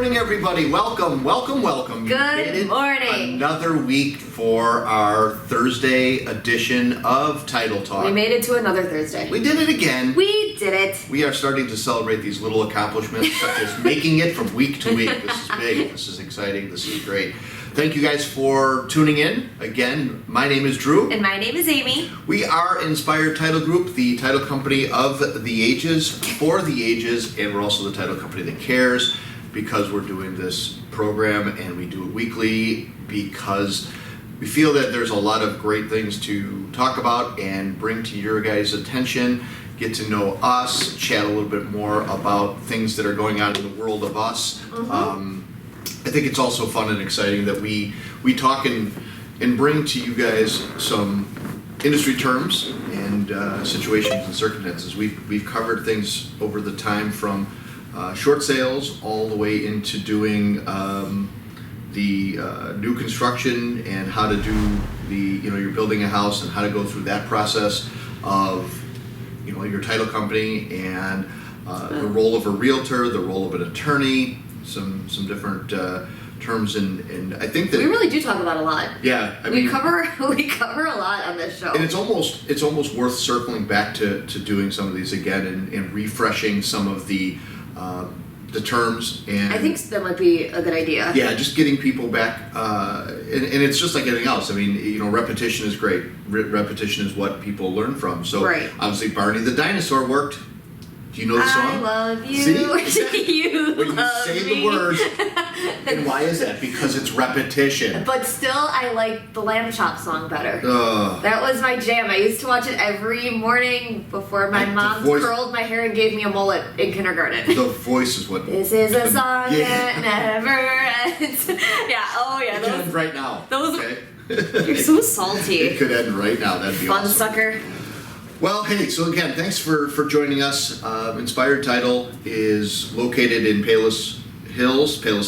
morning, everybody. Welcome. Good morning. Another week for our Thursday edition of Title Talk. We made it to another Thursday. We did it again. We did it. We are starting to celebrate these little accomplishments, such as making it from week to week. This is big. This is exciting. This is great. Thank you guys for tuning in. Again, my name is Drew. And my name is Amy. We are Inspired Title Group, the title company of the ages, for the ages, and we're also the title company that cares because we're doing this program and we do it weekly because we feel that there's a lot of great things to talk about and bring to your guys' attention, get to know us, chat a little bit more about things that are going on in the world of us. I think it's also fun and exciting that we talk and bring to you guys some industry terms and situations and circumstances. We've covered things over the time from short sales all the way into doing the new construction and how to do you're building a house and how to go through that process of your title company and the role of a realtor, the role of an attorney, some different terms and I think that we really do talk about a lot. Yeah, we cover a lot on this show. And it's almost worth circling back to doing some of these again and refreshing some of the terms. And I think that might be a good idea. Yeah, just getting people back, and it's just like anything else. I mean, repetition is great. Repetition is what people learn from. So right. Obviously, Barney the dinosaur worked. Do you know the song? I love you. See? You when you love say me. the words, and why is that? Because it's repetition. But still, I like the Lamb Chop song better. Ugh. That was my jam. I used to watch it every morning before my mom curled my hair and gave me a mullet in kindergarten. The voice is what... This is a song that never ends. Yeah, oh yeah. It could end right now. Okay? You're so salty. It could end right now. That'd be fun awesome. Sucker. Well, hey, so again, thanks for joining us. Inspired Title is located in Palos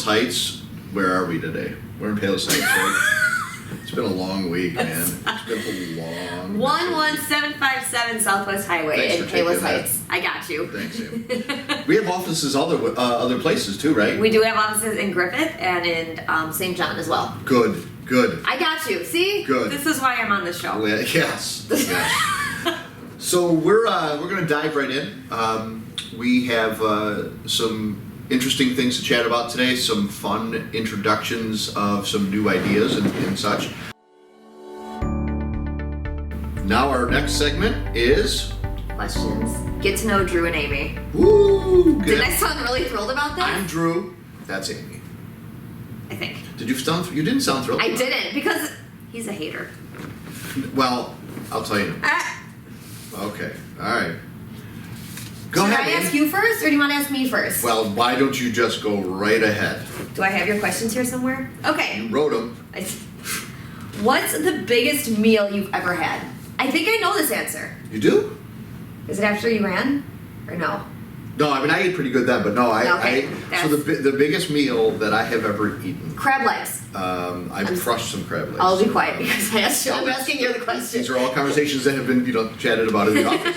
Heights. Where are we today? We're in Palos Heights, right? It's been a long week, man. It's been a long 11757 Southwest Highway in Palos Heights. I got you. Thanks, Sam. We have offices other places too, right? We do have offices in Griffith and in St. John as well. Good. I got you. See? Good. This is why I'm on the show. Yes. So we're going to dive right in. We have some interesting things to chat about today, some fun introductions of some new ideas and such. Now our next segment is... Questions. Get to know Dru and Aimee. Woo! Didn't I sound really thrilled about this? I'm Dru. That's Aimee. I think. Did you sound... You didn't sound thrilled? I didn't, because he's a hater. Well, I'll tell you. Okay, all right. Go ahead. Should I ask you first, or do you want to ask me first? Well, why don't you just go right ahead? Do I have your questions here somewhere? Okay. You wrote them. What's the biggest meal you've ever had? I think I know this answer. You do? Is it after you ran, or no? No, I mean I ate pretty good then, but no, Okay, so the biggest meal that I have ever eaten. Crab legs. I've crushed some crab legs. I'll be quiet because I'm asking you the question. These are all conversations that have been chatted about in the office.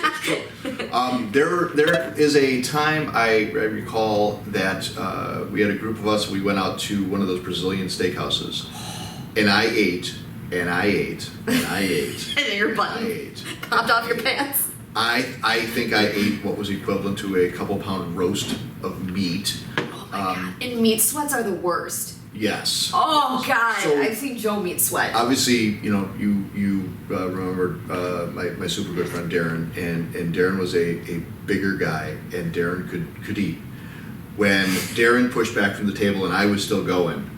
There is a time I recall that we had a group of us. We went out to one of those Brazilian steakhouses, and I ate, and I ate, and I ate. And your button popped off your pants. I think I ate what was equivalent to a couple pound roast of meat. Oh my God. And meat sweats are the worst. Yes. Oh God, so, I've seen Joe meat sweat. Obviously, you remembered my super good friend Darren, and Darren was a bigger guy, and Darren could eat. When Darren pushed back from the table and I was still going,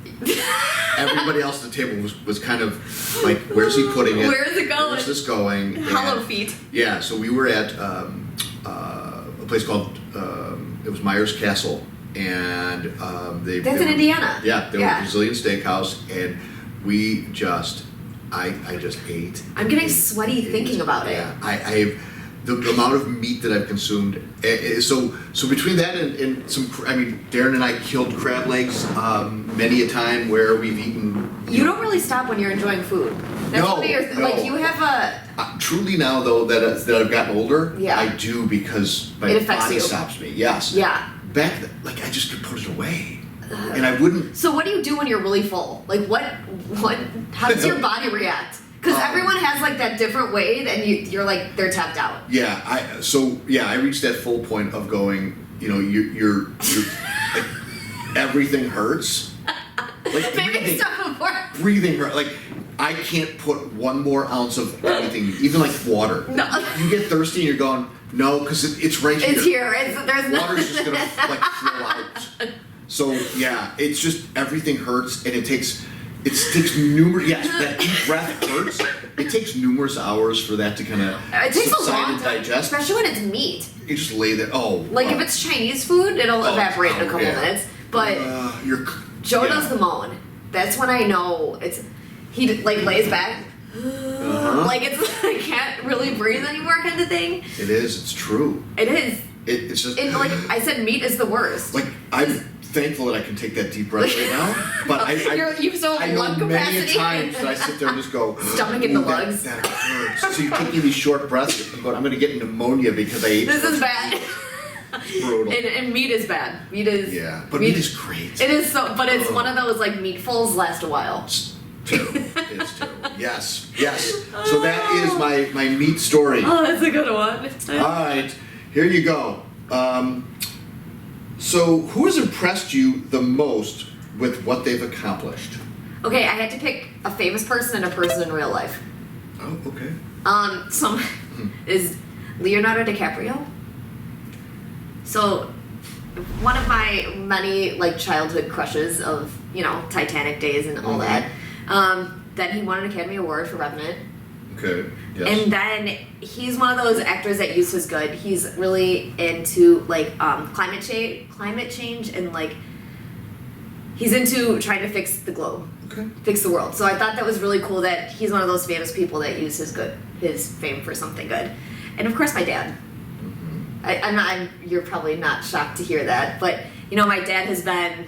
everybody else at the table was kind of like, where's he putting it? Where's it going? Where's this going? Hollow feet. Yeah, so we were at a place called, it was Myers Castle, and That's in Indiana. Yeah, they were a Brazilian steakhouse, and we just, I just ate. I'm getting sweaty thinking about it. Yeah, the amount of meat that I've consumed. So between that and some, I mean, Darren and I killed crab legs many a time where we've eaten. You don't really stop when you're enjoying food. That's No, one of your no. like you have a. Truly now though that I've gotten older, Yeah. I do because my It affects body you. stops me. Yes. Yeah. Back then, like I just could put it away. And I wouldn't. So what do you do when you're really full? Like how does your body react? Because everyone has like that different way, and you're like they're tapped out. Yeah, I reached that full point of going. You're like, everything hurts. Like Maybe stop before. Breathing hurt. Like I can't put one more ounce of anything, even like water. No. You get thirsty and you're going, no, because it's right here. It's here. There's Water's just gonna like flow out. So yeah, it's just everything hurts, and it takes numerous. Yes, that deep breath hurts. It takes numerous hours for that to kind of subside and digest. Especially when it's meat. You just lay there. If it's Chinese food, it'll evaporate in a couple minutes. But Joe does the moan. That's when I know he like lays back. Like I can't really breathe anymore, kind of thing. It is. It's true. It is. It's just. And like I said, meat is the worst. Like I'm thankful that I can take that deep breath right now, but you've so I know lung many capacity. times that I sit there and just go stomach in the lugs. That hurts. So you're taking these short breaths, but I'm going to get pneumonia because I ate. This is bad. Brutal. And meat is bad. Meat is. Yeah, but meat is great. It is so, but it's one of those like meatfuls last a while. It's terrible. It's terrible. Yes. So that is my meat story. Oh, that's a good one. All right, here you go. So, who has impressed you the most with what they've accomplished? Okay, I had to pick a famous person and a person in real life. Oh, okay. Some is Leonardo Dicaprio. So, one of my many like childhood crushes of Titanic days and all that. Then he won an Academy Award for Revenant. Okay. Yes. And then he's one of those actors that use his good. He's really into like climate change, and like he's into trying to fix the globe, fix the world. So I thought that was really cool that he's one of those famous people that use his fame for something good. And of course, my dad. You're probably not shocked to hear that, but my dad has been.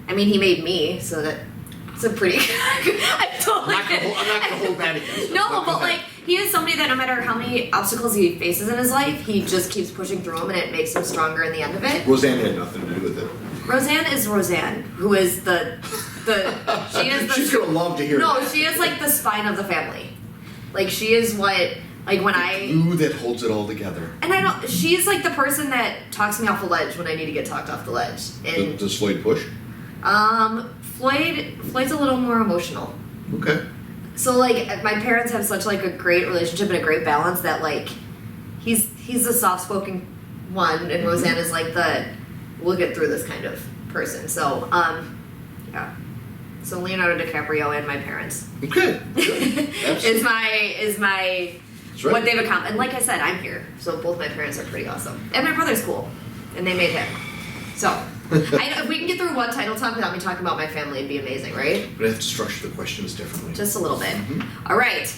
I mean, he made me, so that. It's a pretty. I'm not gonna hold that against him. No, but like he is somebody that no matter how many obstacles he faces in his life, he just keeps pushing through them, and it makes him stronger in the end of it. Roseanne had nothing to do with it. Roseanne is Roseanne, who is she is the. She's gonna love to hear. No, that. she is like the spine of the family. Like she is what. Like when the glue that holds it all together. And she's like the person that talks me off the ledge when I need to get talked off the ledge. And does Floyd push? Floyd's a little more emotional. Okay. So like my parents have such like a great relationship and a great balance that like he's the soft spoken one, and Roseanne is like the we'll get through this kind of person. So yeah. So Leonardo DiCaprio and my parents. Okay. is my right. What they've accomplished. And like I said, I'm here. So both my parents are pretty awesome. And my brother's cool. And they made him. So if we can get through one title talk without me talking about my family, it'd be amazing, right? But I have to structure the questions differently. Just a little bit. All right.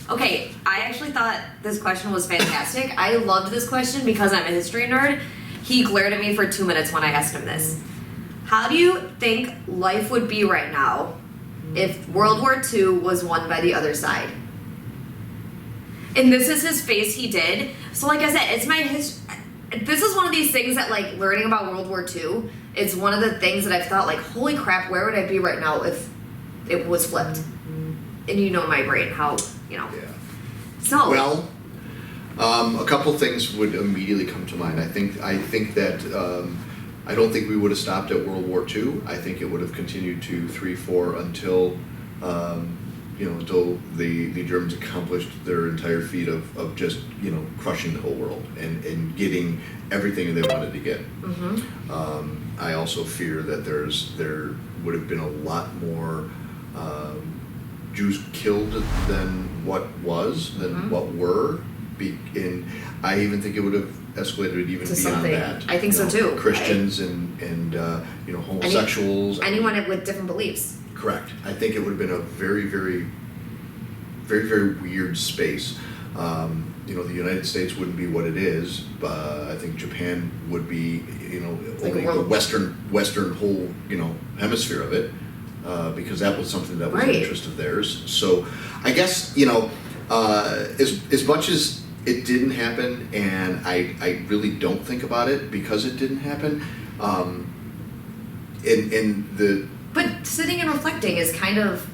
Okay, I actually thought this question was fantastic. I loved this question because I'm a history nerd. He glared at me for 2 minutes when I asked him this. How do you think life would be right now if World War II was won by the other side? And this is his face he did. So like I said, it's my this is one of these things that like learning about World War II, it's one of the things that I've thought like, holy crap, where would I be right now if it was flipped? And my brain, how, Yeah. So. Well, a couple things would immediately come to mind. I think that I don't think we would have stopped at World War II. I think it would have continued to 3-4 until until the Germans accomplished their entire feat of just crushing the whole world and getting everything they wanted to get. I also fear that there would have been a lot more Jews killed than what were. And I even think it would have escalated even beyond that. I think so too. Christians and homosexuals. Anyone with different beliefs. Correct. I think it would have been a very, very, very, very weird space. The United States wouldn't be what it is, but I think Japan would be, only the Western whole, hemisphere of it, because that was something that was an interest of theirs. So I guess, as much as it didn't happen, and I really don't think about it because it didn't happen. But sitting and reflecting is kind of,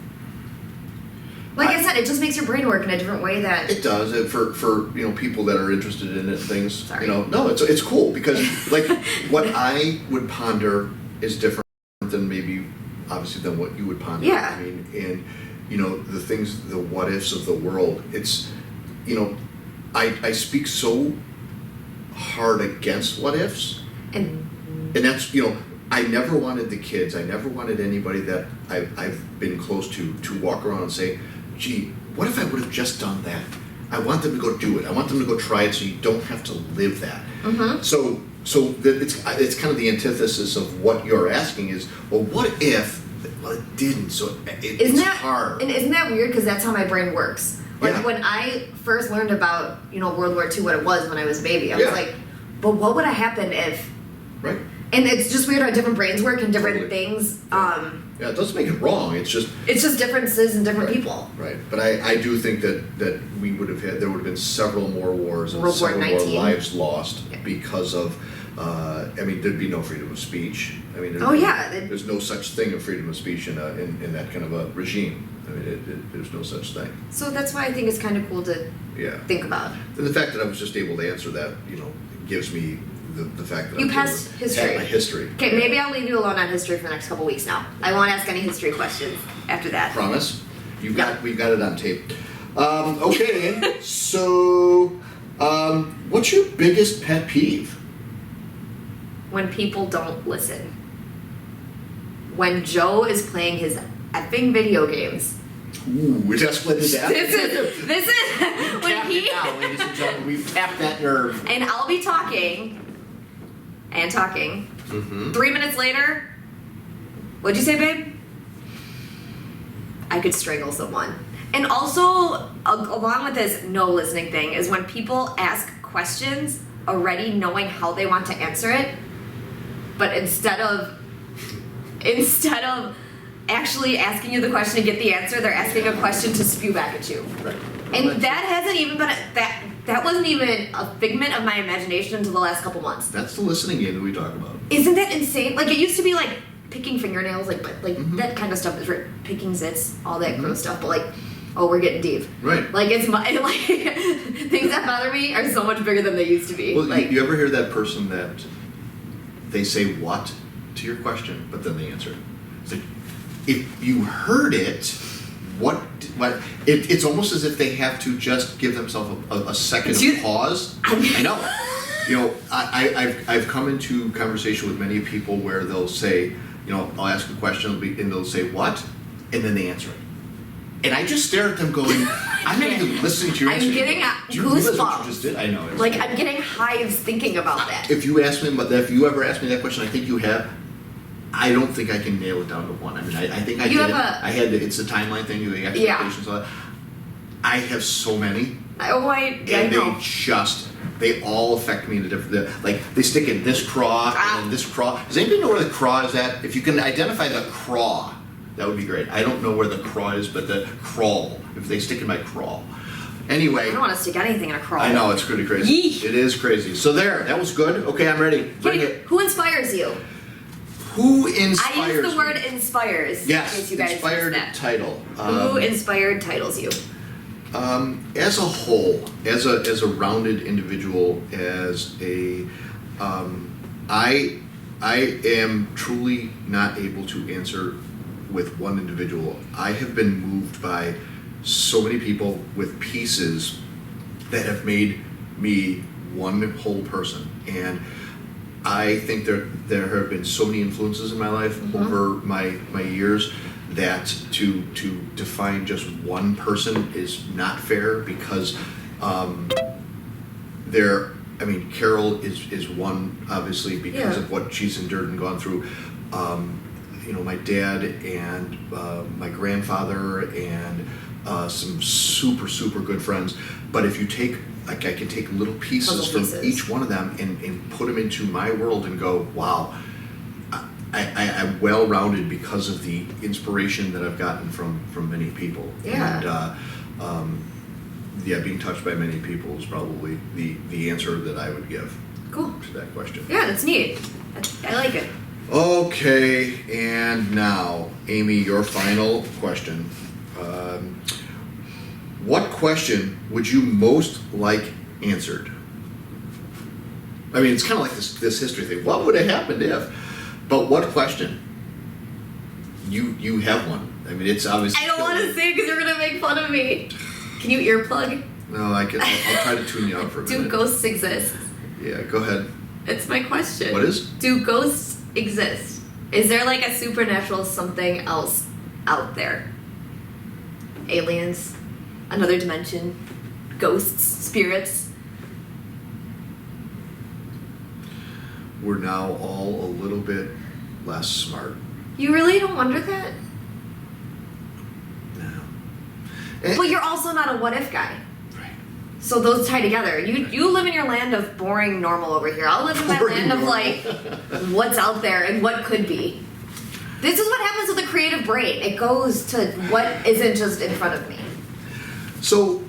like I said, it just makes your brain work in a different way that... It does, for people that are interested in it, things, Sorry. no, it's cool, because, like, what I would ponder is different than maybe, obviously, than what you would ponder. Yeah. I mean, and, the things, the what-ifs of the world, it's, I speak so hard against what-ifs, And that's, I never wanted the kids, I never wanted anybody that I've been close to walk around and say, gee, what if I would have just done that? I want them to go do it. I want them to go try it so you don't have to live that. mm-hmm. So it's kind of the antithesis of what you're asking is, well, what if, well, it didn't, so it's hard. And isn't that weird? Because that's how my brain works. Like, Yeah. when I first learned about, World War II, what it was when I was a baby, I was Yeah. like, but what would have happened if... Right. And it's just weird how different brains work and different Totally. things. Yeah, it doesn't make it wrong, it's just... It's just differences in different Right. people. Right, but I do think that we would have there would have been several more wars and World War several more 19. lives lost Yeah. because of, there'd be no freedom of speech. Oh, yeah. There's no such thing of freedom of speech in that kind of a regime. There's no such thing. So that's why I think it's kind of cool to Yeah. think about. And the fact that I was just able to answer that, gives me the fact that You I'm passed able to history. have my history. Okay, maybe I'll leave you alone on history for the next couple weeks now. I won't ask any history questions after that. Promise? We've got it on tape. Okay, so what's your biggest pet peeve? When people don't listen. When Joe is playing his effing video games. Ooh, we just split it down. This is when Tapped he... it now, ladies and gentlemen. We've tapped that nerve. And I'll be talking and talking. Mm-hmm. 3 minutes later, what'd you say, babe? I could strangle someone. And also, along with this no listening thing, is when people ask questions already knowing how they want to answer it, but instead of actually asking you the question to get the answer, they're asking a question to spew back at you. Right. And that hasn't even been that wasn't even a figment of my imagination until the last couple months. That's the listening game that we talk about. Isn't that insane? Like, it used to be like picking fingernails, like Mhm. that kind of stuff is right. Picking zits, all that Mhm. gross stuff. But like, oh, we're getting deep. Right. Like, it's my like things that bother me are so much bigger than they used to be. Well, like, you ever hear that person that they say what to your question, but then they answer? It's like, if you heard it, what it's almost as if they have to just give themselves a second You- of pause. I know. I've come into conversation with many people where they'll say, I'll ask a question and they'll say what, and then they answer it. And I just stare at them going, I'm not even listening to your I'm answer. getting Do you realize what goosebumps. you just did? I know. like I'm getting hives thinking about that. If you ever ask me that question, I think you have. I don't think I can nail it down to one. I mean, I think I You did. have It's a timeline thing. The Yeah. expectations. All that. I have so many, I and know. they all affect me in a different. Like they stick in this craw and then this craw. Does anybody know where the craw is at? If you can identify the craw, that would be great. I don't know where the craw is, but the crawl. If they stick in my crawl. Anyway. I don't want to stick anything in a crawl. I know, it's pretty crazy. Yeesh. It is crazy. So that was good. Okay, I'm ready. Bring Okay, it. who inspires you? Who inspires I use the me? word inspires. Yes, in case you guys inspired missed that. title. Who inspired titles you? As a whole, as a rounded individual, I am truly not able to answer with one individual. I have been moved by so many people with pieces that have made me one whole person, and I think there have been so many influences in my life over my years that to define just one person is not fair because Carol is one, obviously, because of what she's endured and gone through. My dad and my grandfather and some super, super good friends. But if you take, I can take little pieces from each one of them and put them into my world and go, wow, I'm well-rounded because of the inspiration that I've gotten from many people. Yeah. And yeah, being touched by many people is probably the answer that I would give Cool. to that question. Yeah, that's neat. I like it. Okay, and now, Amy, your final question. What question would you most like answered? I mean, it's kind of like this history thing. What would have happened if? But what question? You have one. I mean, it's obviously. I don't want to say it because you're gonna make fun of me. Can you earplug? No, I'll try to tune you out for a minute. Do ghosts exist? Yeah, go ahead. It's my question. What is? Do ghosts exist? Is there like a supernatural something else out there? Aliens? Another dimension? Ghosts? Spirits? We're now all a little bit less smart. You really don't wonder that? No. But you're also not a what if guy. Right. So those tie together. You live in your land of boring normal over here. I'll live in my Boring land of normal. like what's out there and what could be. This is what happens with the creative brain. It goes to what isn't just in front of me. So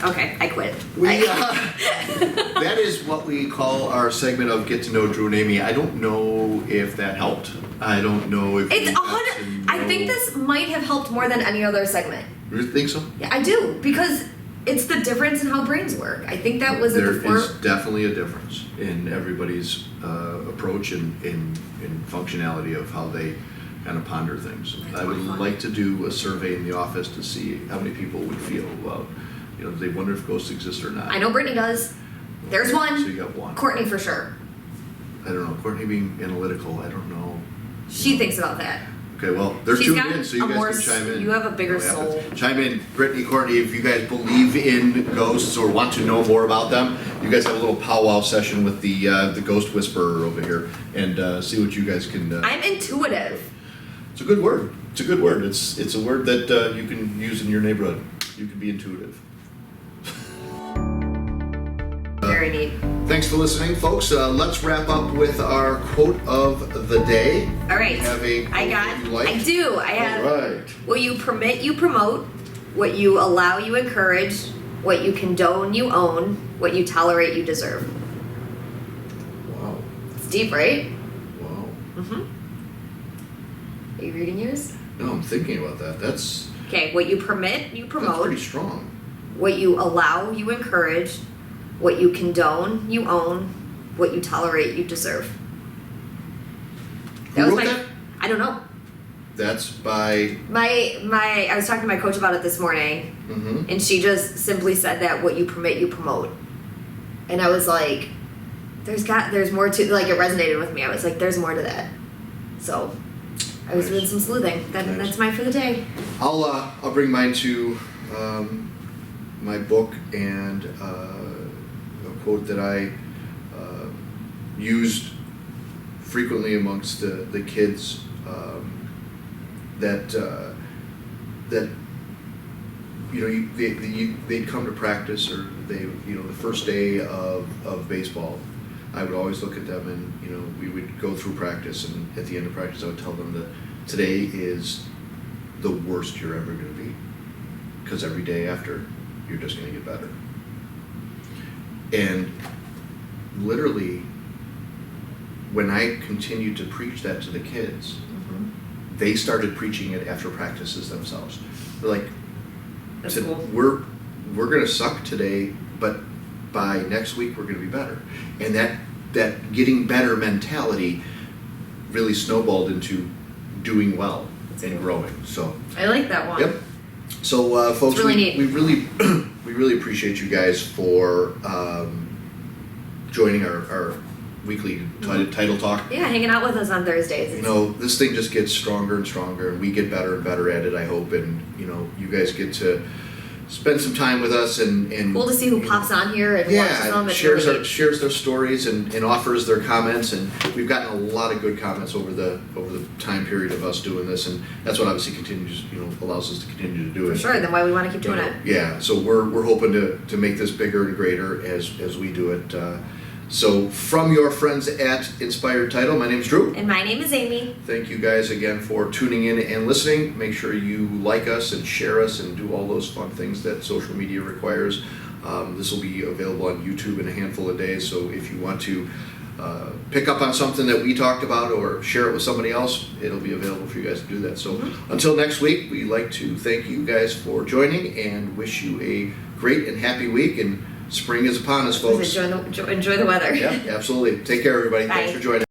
Okay, I quit. that is what we call our segment of Get to Know Dru and Aimee. I don't know if that helped. I don't know if It's you got to 100. I think know- this might have helped more than any other segment. You think so? Yeah, I do because it's the difference in how brains work. I think that was at There the is fore. definitely a difference in everybody's approach and in functionality of how they kind of ponder things. That's I would fun. like to do a survey in the office to see how many people would feel about, they wonder if ghosts exist or not. I know Brittany does. There's So one. you got one. Courtney for sure. I don't know. Courtney being analytical, I don't know. She thinks about that. Okay, well, they're She's tuned got in, so you a guys more can chime in. you have a bigger What happens. soul. Chime in, Brittany, Courtney, if you guys believe in ghosts or want to know more about them. You guys have a little powwow session with the ghost whisperer over here, and see what you guys can. I'm intuitive. It's a good word. It's a good word. It's a word that you can use in your neighborhood. You can be intuitive. Very neat. Thanks for listening, folks. Let's wrap up with our quote of the day. All right. Have a I got. quote you like? I do. I have. All right. What you permit, you promote. What you allow, you encourage. What you condone, you own. What you tolerate, you deserve. Wow. It's deep, right? Wow. Mm-hmm. Are you reading yours? No, I'm thinking about that. That's Okay. What you permit, you that's promote. pretty strong. What you allow, you encourage. What you condone, you own. What you tolerate, you deserve. Who wrote that? I don't know. That's by. I was talking to my coach about it this morning, Mm-hmm. and she just simply said that what you permit, you promote. And I was like, there's more to, like, it resonated with me. I was like, there's more to that. So I was Nice. doing some sleuthing. Nice. That's mine for the day. I'll bring mine to my book and a quote that I used frequently amongst the kids that they'd come to practice, or the first day of baseball, I would always look at them and we would go through practice, and at the end of practice I would tell them that today is the worst you're ever going to be, because every day after you're just going to get better. And literally, when I continued to preach that to the kids, they started preaching it after practices themselves. They're like, That's cool. we're going to suck today, but by next week we're going to be better. And that getting better mentality really snowballed into doing well and growing. So I like that one. yep. So folks, really neat. we really we really appreciate you guys for joining our weekly title talk. Yeah, hanging out with us on Thursdays. This thing just gets stronger and stronger, and we get better and better at it, I hope. And you guys get to spend some time with us, and Cool to see who pops on here and watches them. It's shares really neat. shares their stories and offers their comments, and we've gotten a lot of good comments over the time period of us doing this, and that's what obviously continues allows us to continue to do it. For sure, then why we want to keep doing it. Yeah, so we're hoping to make this bigger and greater as we do it. So from your friends at Inspired Title, my name's Drew. And my name is Amy. Thank you guys again for tuning in and listening. Make sure you like us and share us and do all those fun things that social media requires. This will be available on YouTube in a handful of days, so if you want to pick up on something that we talked about or share it with somebody else, it'll be available for you guys to do that. So until next week, we'd like to thank you guys for joining and wish you a great and happy week. And spring is upon us, folks. Enjoy the weather. Yeah, absolutely. Take care, everybody. Bye. Thanks for joining.